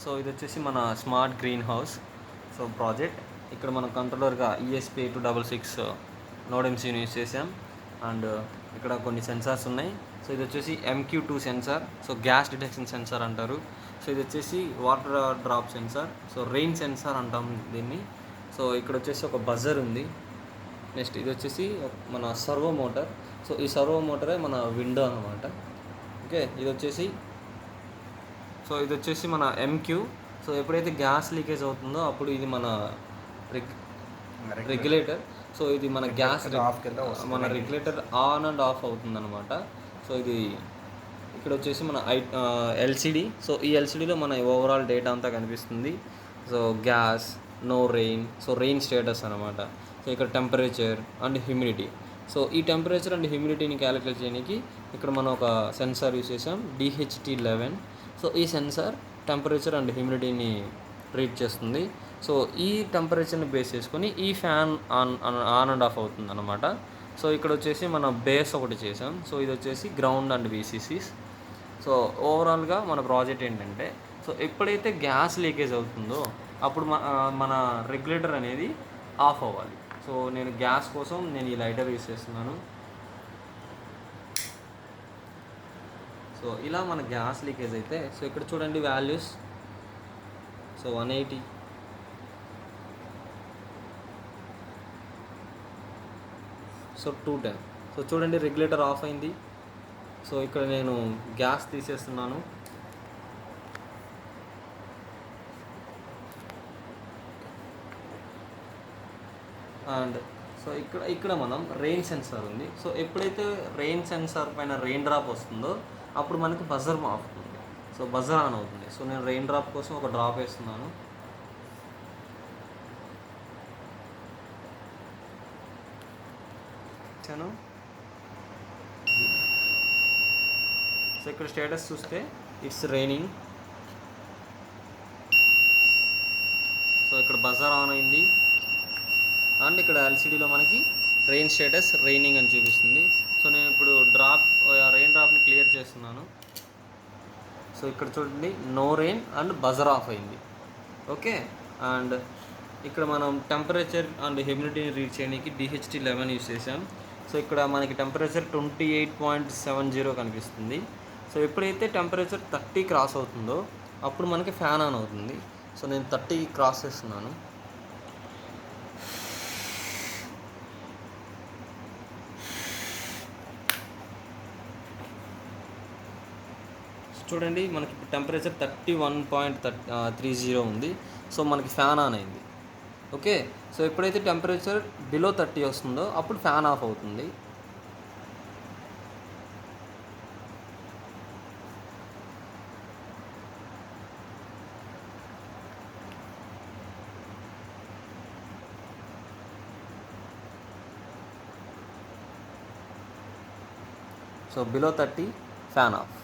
So ఇది వచ్చేసి మన smart greenhouse so project. ఇక్కడ మనం కంట్రోలర్గా ESP8266 నోడ్ MCUని యూస్ చేసాం. అండ్ ఇక్కడ కొన్ని సెన్సార్స్ ఉన్నాయి. సో ఇది వచ్చేసి MQ2 sensor, so gas detection sensor అంటారు. సో ఇది వచ్చేసి water drop sensor, so rain sensor అంటాం దీన్ని. సో ఇక్కడ వచ్చేసి ఒక బజర్ ఉంది. నెక్స్ట్ ఇది వచ్చేసి మన సర్వో మోటార్. సో ఈ సర్వో మోటరే మన విండో అన్నమాట. ఓకే, ఇది వచ్చేసి మన MQ. సో ఎప్పుడైతే గ్యాస్ లీకేజ్ అవుతుందో అప్పుడు ఇది మన రెగ్యులేటర్. సో ఇది మన గ్యాస్ మన రెగ్యులేటర్ ఆన్ అండ్ ఆఫ్ అవుతుంది అనమాట. సో ఇది ఇక్కడ వచ్చేసి మన LCD. సో ఈ LCDలో మన ఓవరాల్ డేటా అంతా కనిపిస్తుంది. So gas, no rain, so rain status అనమాట. సో ఇక్కడ టెంపరేచర్ అండ్ హ్యూమిడిటీ. సో ఈ టెంపరేచర్ అండ్ హ్యూమిడిటీని క్యాలిక్యులేట్ చేయడానికి ఇక్కడ మనం ఒక సెన్సార్ యూస్ చేసాం, DHT11. సో ఈ సెన్సార్ టెంపరేచర్ అండ్ హ్యూమిడిటీని రీడ్ చేస్తుంది. సో ఈ టెంపరేచర్ని బేస్ చేసుకొని ఈ ఫ్యాన్ ఆన్ అండ్ ఆఫ్ అవుతుంది అనమాట. సో ఇక్కడ వచ్చేసి మన బేస్ ఒకటి చేసాం. సో ఇది వచ్చేసి గ్రౌండ్ అండ్ VCCs. సో ఓవరాల్గా మన ప్రాజెక్ట్ ఏంటంటే, సో ఎప్పుడైతే గ్యాస్ లీకేజ్ అవుతుందో అప్పుడు మన రెగ్యులేటర్ అనేది ఆఫ్ అవ్వాలి. సో నేను గ్యాస్ కోసం నేను ఈ లైటర్ యూస్ చేస్తున్నాను. సో ఇలా మన గ్యాస్ లీకేజ్ అయితే, సో ఇక్కడ చూడండి వాల్యూస్. So 180, so 210. సో చూడండి రెగ్యులేటర్ ఆఫ్ అయింది. సో ఇక్కడ నేను గ్యాస్ తీసేస్తున్నాను. అండ్ సో ఇక్కడ మనం రెయిన్ సెన్సార్ ఉంది. సో ఎప్పుడైతే రెయిన్ సెన్సార్ పైన రెయిన్ డ్రాప్ వస్తుందో అప్పుడు మనకి బజర్ ఆఫ్ అవుతుంది. సో బజర్ ఆన్ అవుతుంది. సో నేను రెయిన్ డ్రాప్ కోసం ఒక డ్రాప్ వేస్తున్నాను. సో ఇక్కడ స్టేటస్ చూస్తే ఇట్స్ రైనింగ్. సో ఇక్కడ బజర్ ఆన్ అయింది. అండ్ ఇక్కడ LCDలో మనకి రెయిన్ స్టేటస్ రైనింగ్ అని చూపిస్తుంది. సో నేను ఇప్పుడు రెయిన్ డ్రాప్ని క్లియర్ చేస్తున్నాను. సో ఇక్కడ చూడండి no rain and buzzer off అయింది. ఓకే, అండ్ ఇక్కడ మనం టెంపరేచర్ అండ్ హ్యూమిడిటీని రీడ్ చేయడానికి DHT11 యూస్ చేసాం. సో ఇక్కడ మనకి టెంపరేచర్ 28.70 కనిపిస్తుంది. సో ఎప్పుడైతే టెంపరేచర్ 30 క్రాస్ అవుతుందో అప్పుడు మనకి ఫ్యాన్ ఆన్ అవుతుంది. సో నేను 30 క్రాస్ చేస్తున్నాను. చూడండి మనకి ఇప్పుడు టెంపరేచర్ 31.30 ఉంది. సో మనకి ఫ్యాన్ ఆన్ అయింది. ఓకే, సో ఎప్పుడైతే టెంపరేచర్ బిలో 30 వస్తుందో అప్పుడు ఫ్యాన్ ఆఫ్ అవుతుంది. So below 30 fan of.